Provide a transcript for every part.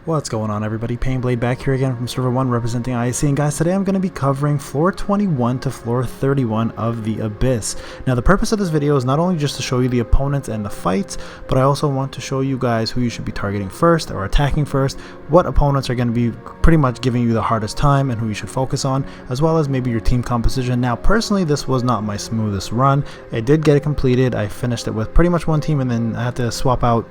What's going on, everybody? Payneblade back here again from server 1 representing IAC, and guys, today I'm going to be covering floor 21 to floor 31 of the Abyss. Now the purpose of this video is not only just to show you the opponents and the fights, but I also want to show you guys who you should be targeting first or attacking first, what opponents are going to be pretty much giving you the hardest time and who you should focus on, as well as maybe your team composition. Now personally, this was not my smoothest run. I did get it completed. I finished it with pretty much one team, and then I had to swap out,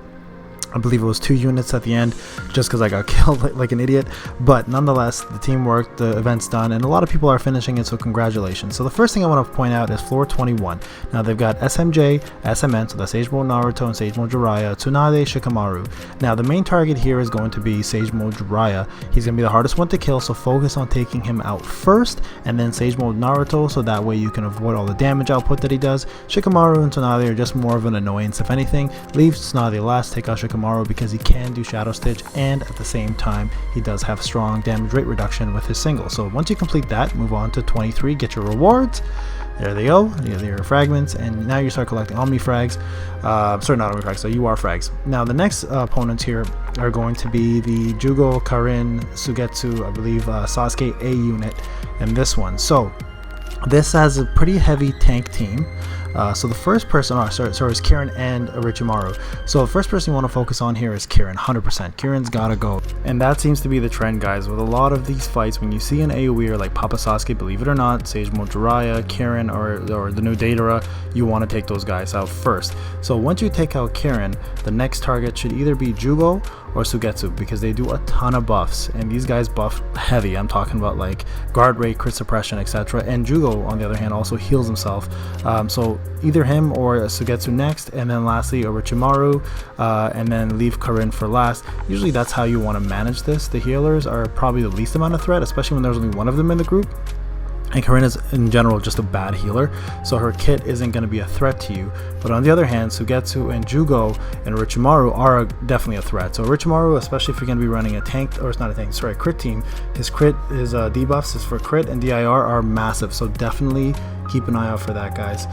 I believe it was 2 units at the end, just because I got killed like an idiot. But nonetheless, the team worked, the event's done, and a lot of people are finishing it, so congratulations. So the first thing I want to point out is floor 21. Now they've got SMJ, SMN, so that's Sage Mode Naruto and Sage Mode Jiraiya, Tsunade, Shikamaru. Now the main target here is going to be Sage Mode Jiraiya. He's going to be the hardest one to kill, so focus on taking him out first, and then Sage Mode Naruto, so that way you can avoid all the damage output that he does. Shikamaru and Tsunade are just more of an annoyance, if anything. Leave Tsunade last, take out Shikamaru, because he can do Shadow Stitch, and at the same time he does have strong damage rate reduction with his single. So once you complete that, move on to 23, get your rewards. There they go, you get your fragments, and now you start collecting Omni frags. Sorry, not Omni frags, so UR frags. Now the next opponents here are going to be the Jugo, Karin, Sugetsu, I believe Sasuke A unit, and this one. So this has a pretty heavy tank team. So the first person, is Kieran and Orochimaru. So the first person you want to focus on here is Kieran, 100%. Kieran's gotta go. And that seems to be the trend, guys, with a lot of these fights. When you see an AoE or like Papa Sasuke, believe it or not, Sage Mode Jiraiya, Kieran, or the new Deidara, you want to take those guys out first. So once you take out Kieran, the next target should either be Jugo or Sugetsu, because they do a ton of buffs, and these guys buff heavy. I'm talking about like guard rate, crit suppression, etc. And Jugo, on the other hand, also heals himself. So either him or Sugetsu next, and then lastly Orochimaru, and then leave Karin for last. Usually that's how you want to manage this. The healers are probably the least amount of threat, especially when there's only one of them in the group. And Karin is in general just a bad healer, so her kit isn't going to be a threat to you. But on the other hand, Sugetsu and Jugo and Orochimaru are definitely a threat. So Orochimaru, especially if you're going to be running a tank, or it's not a tank, sorry, crit team, his debuffs is for crit and DIR are massive, so definitely keep an eye out for that, guys.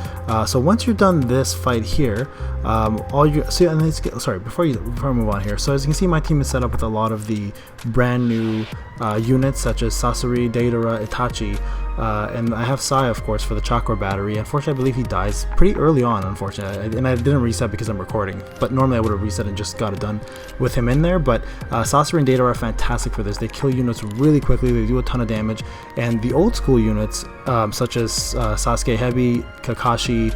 So once you're done this fight here, all you see, and before I move on here, so as you can see, my team is set up with a lot of the brand new units such as Sasori, Deidara, Itachi, and I have Sai, of course, for the chakra battery. Unfortunately, I believe he dies pretty early on, unfortunately, and I didn't reset because I'm recording, but normally I would have reset and just got it done with him in there. But Sasori and Deidara are fantastic for this. They kill units really quickly, they do a ton of damage, and the old school units such as Sasuke Heavy, Kakashi,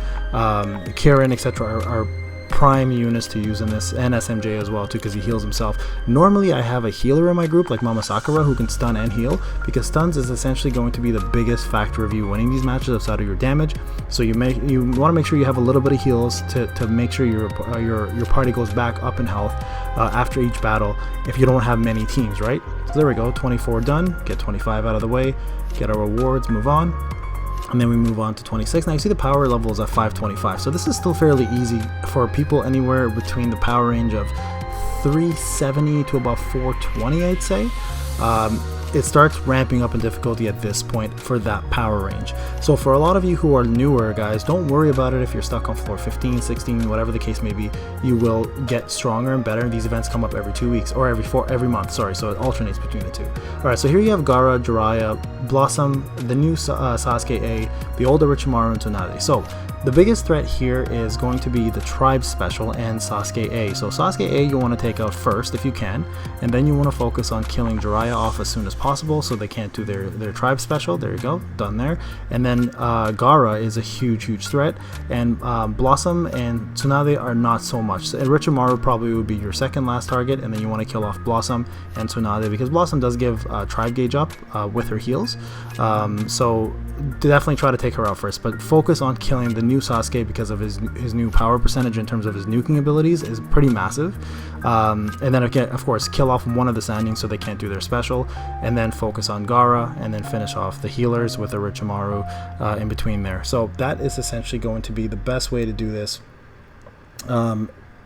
Kirin, etc. are prime units to use in this, and SMJ as well too, because he heals himself. Normally I have a healer in my group like Mama Sakura who can stun and heal, because stuns is essentially going to be the biggest factor of you winning these matches outside of your damage. So you want to make sure you have a little bit of heals to make sure your party goes back up in health after each battle if you don't have many teams, right? So there we go, 24 done, get 25 out of the way, get our rewards, move on. And then we move on to 26. Now you see the power level is at 525, so this is still fairly easy for people anywhere between the power range of 370 to about 420, I'd say. It starts ramping up in difficulty at this point for that power range. So for a lot of you who are newer, guys, don't worry about it if you're stuck on floor 15, 16, whatever the case may be. You will get stronger and better. These events come up every 2 weeks, or every month, sorry, so it alternates between the two. Alright, so here you have Gaara, Jiraiya, Blossom, the new Sasuke A, the older Orochimaru, and Tsunade. So the biggest threat here is going to be the Tribe Special and Sasuke A. So Sasuke A you want to take out first if you can, and then you want to focus on killing Jiraiya off as soon as possible so they can't do their Tribe Special. There you go, done there. And then Gaara is a huge threat, and Blossom and Tsunade are not so much. So Orochimaru probably would be your second last target, and then you want to kill off Blossom and Tsunade, because Blossom does give Tribe Gauge up with her heals. So definitely try to take her out first, but focus on killing the new Sasuke, because of his new power percentage in terms of his nuking abilities is pretty massive. And then again, of course, kill off one of the standings so they can't do their special, and then focus on Gaara, and then finish off the healers with Orochimaru in between there. So that is essentially going to be the best way to do this.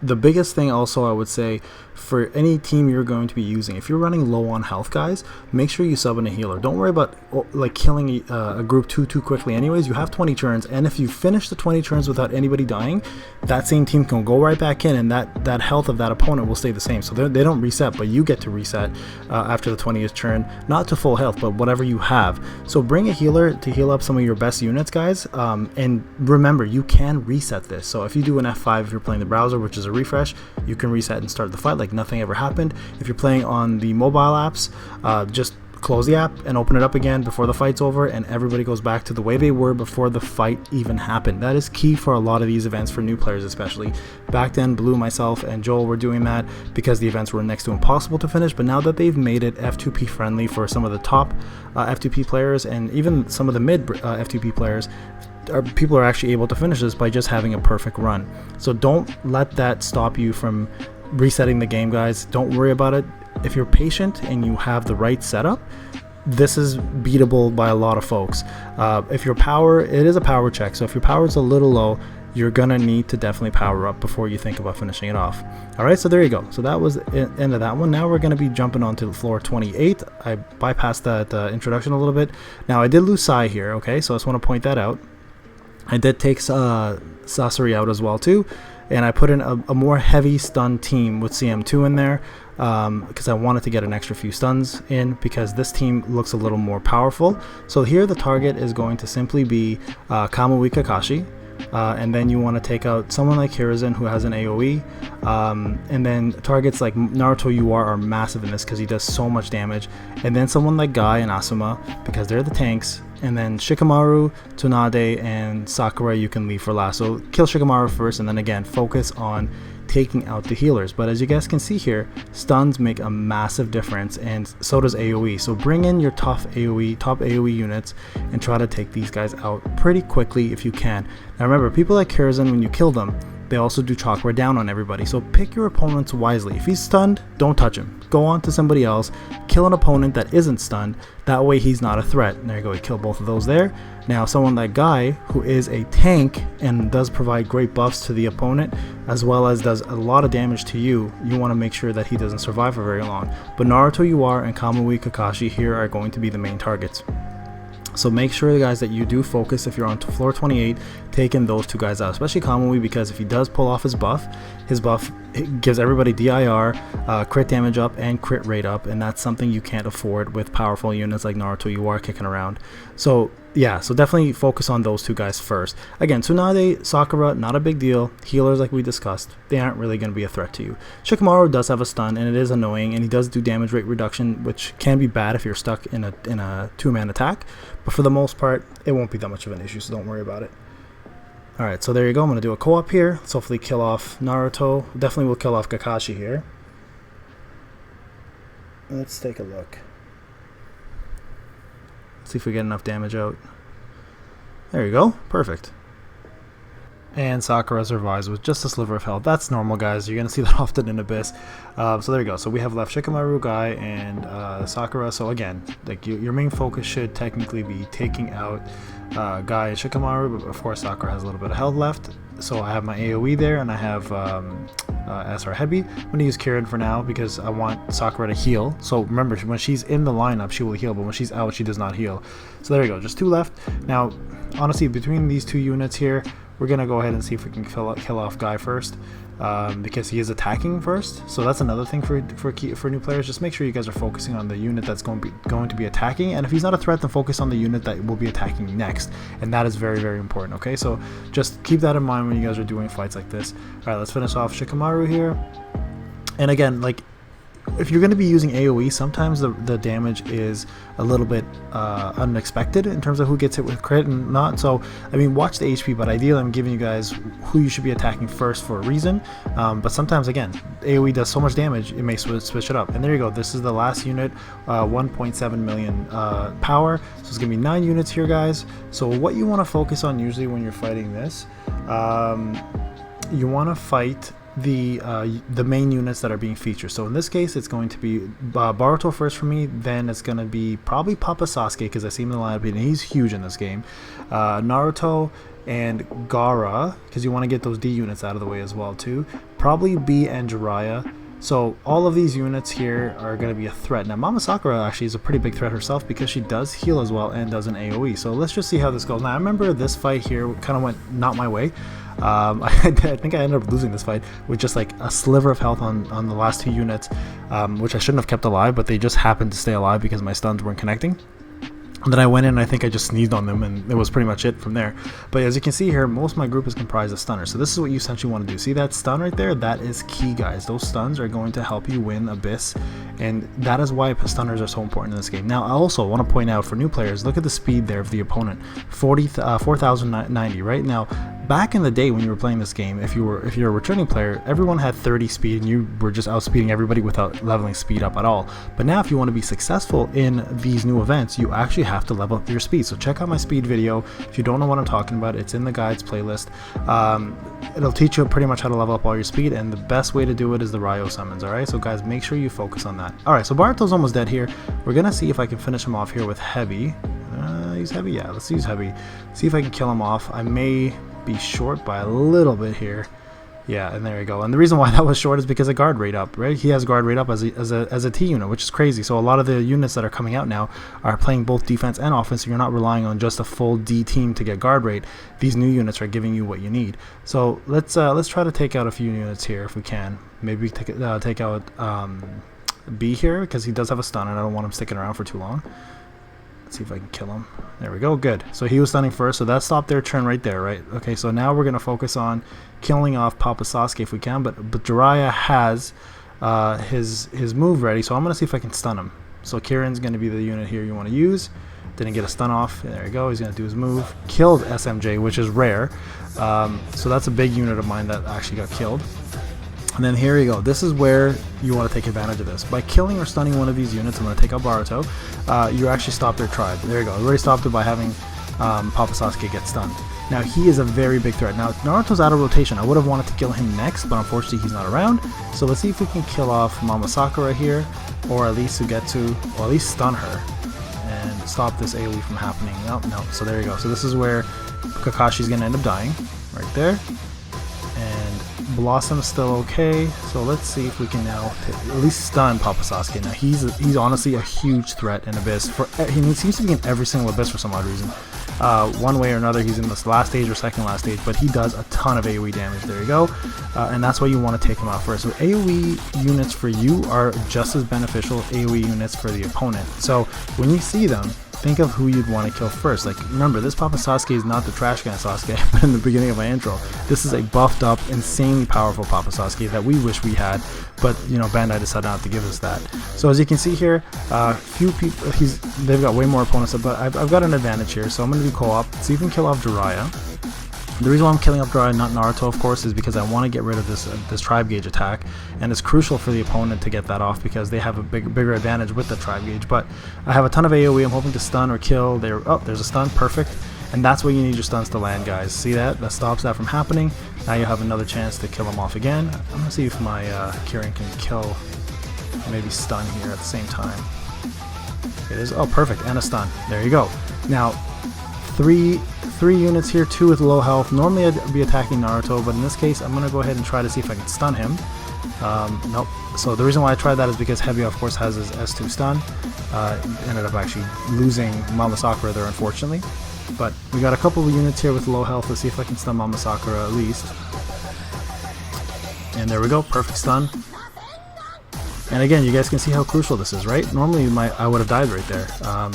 the biggest thing also I would say for any team you're going to be using, if you're running low on health, guys, make sure you sub in a healer. Don't worry about like killing a group too quickly. Anyways, you have 20 turns, and if you finish the 20 turns without anybody dying, that same team can go right back in, and that health of that opponent will stay the same. So they don't reset, but you get to reset after the 20th turn, not to full health, but whatever you have. So bring a healer to heal up some of your best units, guys, and remember, you can reset this. So if you do an F5 if you're playing the browser, which is a refresh, you can reset and start the fight like nothing ever happened. If you're playing on the mobile apps, just close the app and open it up again before the fight's over, and everybody goes back to the way they were before the fight even happened. That is key for a lot of these events, for new players especially. Back then, Blue, myself, and Joel were doing that because the events were next to impossible to finish, but now that they've made it F2P friendly for some of the top F2P players and even some of the mid F2P players, people are actually able to finish this by just having a perfect run. So don't let that stop you from resetting the game, guys. Don't worry about it. If you're patient and you have the right setup, this is beatable by a lot of folks. If your power, it is a power check, so if your power is a little low, you're gonna need to definitely power up before you think about finishing it off. All right, so there you go. So that was the end of that one. Now we're gonna be jumping on to floor 28. I bypassed that introduction a little bit. Now I did lose Sai here, okay, so I just want to point that out. I did take Sasori out as well too, and I put in a more heavy stun team with CM2 in there because I wanted to get an extra few stuns in, because this team looks a little more powerful. So here the target is going to simply be Kamui Kakashi, and then you want to take out someone like Rasen who has an AoE, and then targets like Naruto UR are massive in this because he does so much damage, and then someone like Guy and Asuma because they're the tanks, and then Shikamaru, Tsunade, and Sakura you can leave for last. So kill Shikamaru first, and then again focus on taking out the healers. But as you guys can see here, stuns make a massive difference, and so does AoE. So bring in your top AoE units and try to take these guys out pretty quickly if you can. Now remember, people like Rasen, when you kill them, they also do chakra down on everybody, so pick your opponents wisely. If he's stunned, don't touch him. Go on to somebody else, kill an opponent that isn't stunned, that way he's not a threat. And there you go, we kill both of those there. Now someone like Guy, who is a tank and does provide great buffs to the opponent, as well as does a lot of damage to you, you want to make sure that he doesn't survive for very long. But Naruto UR and Kamui Kakashi here are going to be the main targets. So make sure, guys, that you do focus if you're on floor 28, taking those two guys out, especially Kamui, because if he does pull off his buff it gives everybody DIR, crit damage up, and crit rate up, and that's something you can't afford with powerful units like Naruto UR kicking around. So yeah, so definitely focus on those two guys first. Again, Tsunade, Sakura, not a big deal. Healers, like we discussed, they aren't really going to be a threat to you. Shikamaru does have a stun, and it is annoying, and he does do damage rate reduction, which can be bad if you're stuck in a two-man attack. But for the most part, it won't be that much of an issue, so don't worry about it. Alright, so there you go. I'm going to do a co-op here. Let's hopefully kill off Naruto. Definitely will kill off Kakashi here. Let's take a look. See if we get enough damage out. There you go. Perfect. And Sakura survives with just a sliver of health. That's normal, guys. You're going to see that often in Abyss. So there you go. So we have left Shikamaru, Guy, and Sakura. So again, like your main focus should technically be taking out Guy and Shikamaru, but of course Sakura has a little bit of health left. So I have my AoE there, and I have SR Heavy. I'm going to use Kirin for now because I want Sakura to heal. So remember, when she's in the lineup, she will heal, but when she's out, she does not heal. So there you go, just two left. Now, honestly, between these two units here, we're going to go ahead and see if we can kill off Guy first, because he is attacking first. So that's another thing for new players. Just make sure you guys are focusing on the unit that's going to be attacking, and if he's not a threat, then focus on the unit that will be attacking next, and that is very, very important. Okay, so just keep that in mind when you guys are doing fights like this. All right, let's finish off Shikamaru here. And again, like, if you're going to be using AoE, sometimes the damage is a little bit unexpected in terms of who gets hit with crit and not. So, I mean, watch the HP, but ideally I'm giving you guys who you should be attacking first for a reason. But sometimes, again, AoE does so much damage, it may switch it up. And there you go. This is the last unit, 1.7 million power. So it's going to be 9 units here, guys. So what you want to focus on usually when you're fighting this, you want to fight the main units that are being featured. So in this case, it's going to be Boruto first for me, then it's going to be probably Papa Sasuke, because I see him in the lineup and he's huge in this game. Naruto and Gaara, because you want to get those D units out of the way as well too. Probably B and Jiraiya. So all of these units here are going to be a threat. Now Mama Sakura actually is a pretty big threat herself because she does heal as well and does an AoE. So let's just see how this goes. Now I remember this fight here kind of went not my way. I think I ended up losing this fight with just like a sliver of health on the last 2 units, which I shouldn't have kept alive, but they just happened to stay alive because my stuns weren't connecting. And then I went in and I think I just sneezed on them, and it was pretty much it from there. But as you can see here, most of my group is comprised of stunners. So this is what you essentially want to do. See that stun right there? That is key, guys. Those stuns are going to help you win Abyss, and that is why stunners are so important in this game. Now I also want to point out for new players, look at the speed there of the opponent. 4,090, right? Now back in the day when you were playing this game, if you're a returning player, everyone had 30 speed and you were just outspeeding everybody without leveling speed up at all. But now if you want to be successful in these new events, you actually have to level up your speed. So check out my speed video. If you don't know what I'm talking about, it's in the guides playlist. It'll teach you pretty much how to level up all your speed, and the best way to do it is the Ryo summons. Alright, so guys, make sure you focus on that. Alright, so Boruto's almost dead here. We're gonna see if I can finish him off here with heavy. He's heavy, yeah, let's use heavy. See if I can kill him off. I may be short by a little bit here. Yeah, and there we go. And the reason why that was short is because of guard rate up, right? He has guard rate up as a T unit, which is crazy. So a lot of the units that are coming out now are playing both defense and offense, so you're not relying on just a full D team to get guard rate. These new units are giving you what you need. So let's try to take out a few units here if we can. Maybe take out B here, because he does have a stun and I don't want him sticking around for too long. Let's see if I can kill him. There we go, good. So he was stunning first, so that stopped their turn right there, right? Okay, so now we're gonna focus on killing off Papa Sasuke if we can, but Jiraiya has his move ready, so I'm gonna see if I can stun him. So Kirin's gonna be the unit here you want to use. Didn't get a stun off. There we go. He's gonna do his move. Killed SMJ, which is rare. So that's a big unit of mine that actually got killed. And then here you go. This is where you want to take advantage of this. By killing or stunning one of these units, I'm going to take out Boruto, you actually stop their tribe. There you go. I already stopped it by having Papa Sasuke get stunned. Now, he is a very big threat. Now, Naruto's out of rotation. I would have wanted to kill him next, but unfortunately he's not around. So let's see if we can kill off Mama Sakura here, or at least or at least stun her and stop this AoE from happening. No. So there you go. So this is where Kakashi's going to end up dying, right there. Blossom's still okay, so let's see if we can now at least stun Papa Sasuke. Now he's honestly a huge threat in Abyss. He seems to be in every single Abyss for some odd reason. One way or another, he's in this last stage or second last stage, but he does a ton of AoE damage. There you go, and that's why you want to take him out first. So AoE units for you are just as beneficial AoE units for the opponent. So when you see them, think of who you'd want to kill first. Like, remember, this Papa Sasuke is not the Trashcan Sasuke in the beginning of my intro. This is a buffed up, insanely powerful Papa Sasuke that we wish we had, but you know, Bandai decided not to give us that. So as you can see here, few people, they've got way more opponents, but I've got an advantage here. So I'm going to do co-op, see if we can kill off Jiraiya. The reason why I'm killing off Jiraiya, not Naruto, of course, is because I want to get rid of this tribe gauge attack, and it's crucial for the opponent to get that off because they have a bigger advantage with the tribe gauge. But I have a ton of AoE. I'm hoping to stun or kill. There's a stun, perfect, and that's where you need your stuns to land, guys. See that? That stops that from happening. Now you have another chance to kill him off again. I'm gonna see if my Kirin can kill, maybe stun here at the same time. It is, oh, perfect, and a stun. There you go. Now, three units here, 2 with low health. Normally I'd be attacking Naruto, but in this case I'm gonna go ahead and try to see if I can stun him. Nope. So the reason why I tried that is because Heavy, of course, has his S2 stun. Ended up actually losing Mama Sakura there, unfortunately. But we got a couple of units here with low health. Let's see if I can stun Mama Sakura at least. And there we go, perfect stun. And again, you guys can see how crucial this is, right? Normally I would have died right there.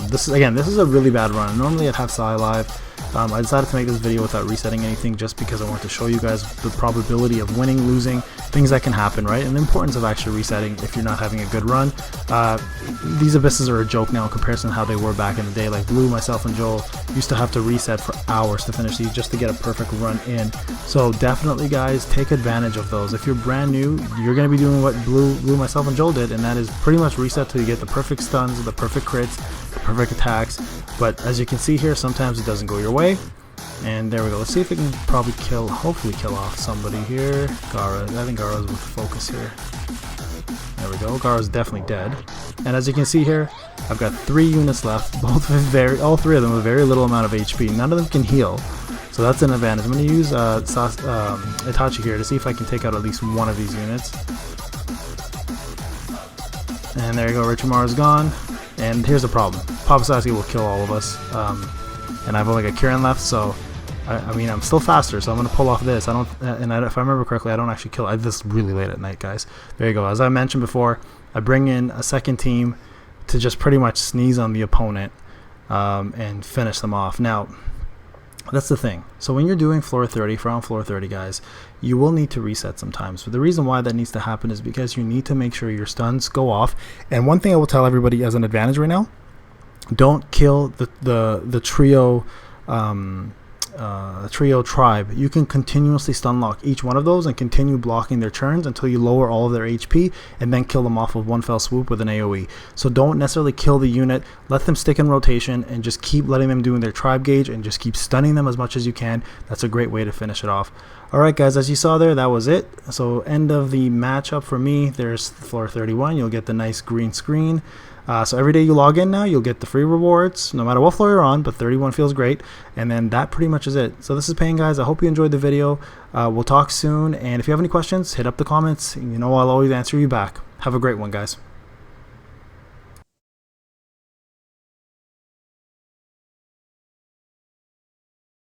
This is a really bad run. Normally I'd have Sai live. I decided to make this video without resetting anything just because I want to show you guys the probability of winning, losing, things that can happen, right? And the importance of actually resetting if you're not having a good run. These Abysses are a joke now in comparison to how they were back in the day. Like Blue, myself, and Joel used to have to reset for hours to finish these just to get a perfect run in. So definitely, guys, take advantage of those. If you're brand new, you're going to be doing what Blue, myself, and Joel did, and that is pretty much reset till you get the perfect stuns, the perfect crits, the perfect attacks. But as you can see here, sometimes it doesn't go your way. And there we go. Let's see if we can probably hopefully kill off somebody here. Gaara. I think Gaara's with focus here. There we go. Gaara's definitely dead. And as you can see here, I've got 3 units left. All 3 of them with very little amount of HP. None of them can heal. So that's an advantage. I'm going to use Itachi here to see if I can take out at least one of these units. And there you go, Orochimaru's gone. And here's the problem. Papa Sasuke will kill all of us. And I've only got Kirin left, so I mean, I'm still faster, so I'm going to pull off this. If I remember correctly, I don't actually kill. This is really late at night, guys. There you go. As I mentioned before, I bring in a second team to just pretty much sneeze on the opponent and finish them off. Now, that's the thing. So when you're doing floor 30, around floor 30, guys, you will need to reset sometimes. But the reason why that needs to happen is because you need to make sure your stuns go off. And one thing I will tell everybody as an advantage right now, don't kill the trio trio tribe. You can continuously stun lock each one of those and continue blocking their turns until you lower all of their HP and then kill them off with one fell swoop with an AoE. So don't necessarily kill the unit, let them stick in rotation and just keep letting them do their tribe gauge and just keep stunning them as much as you can. That's a great way to finish it off. Alright guys, as you saw there, that was it. So end of the matchup for me. There's floor 31. You'll get the nice green screen. So every day you log in now, you'll get the free rewards, no matter what floor you're on, but 31 feels great. And then that pretty much is it. So this is Payne, guys. I hope you enjoyed the video. We'll talk soon. And if you have any questions, hit up the comments. You know I'll always answer you back. Have a great one, guys.